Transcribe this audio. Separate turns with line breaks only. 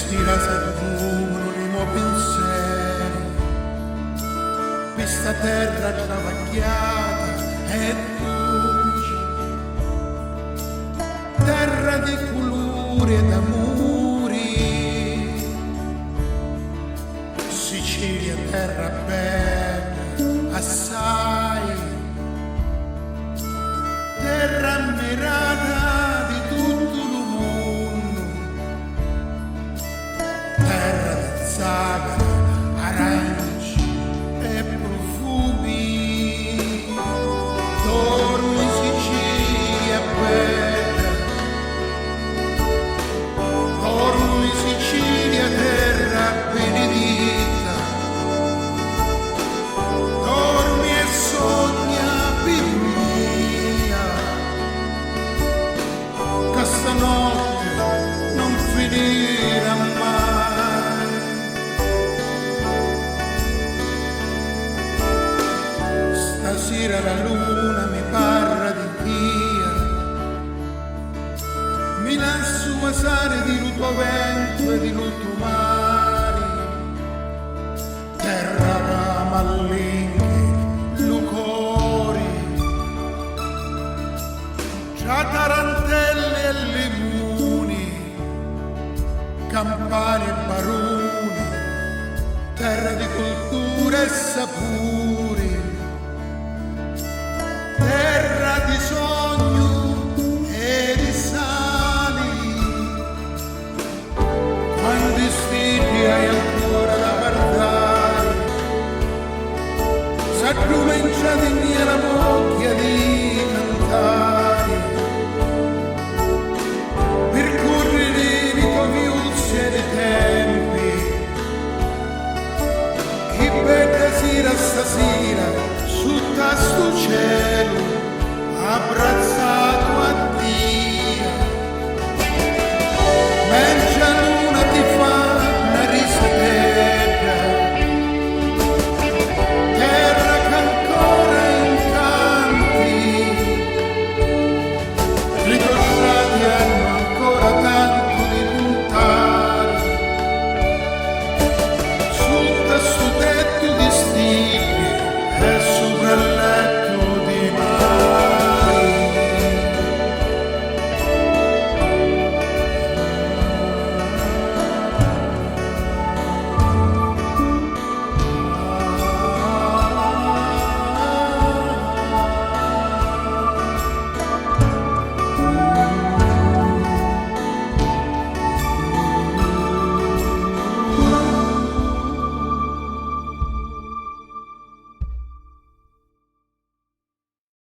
respira s'aggiungono i miei pensieri, questa terra travagliata e dolce, terra di colori ed amori, Sicilia terra bella assai, terra ammirata di tutto il mondo, terra di zagara, aranci e profumi, dormi Sicilia bella, dormi Sicilia terra benedita, dormi e sogna mia, che stanotte non finirà mai. Stasera la luna mi parla di via, mi lascio basare di luto vento e di luto mare, terra ramallinghi, lucori, già tarantelle e limoni, campane e baroni, terra di cultura e sapore,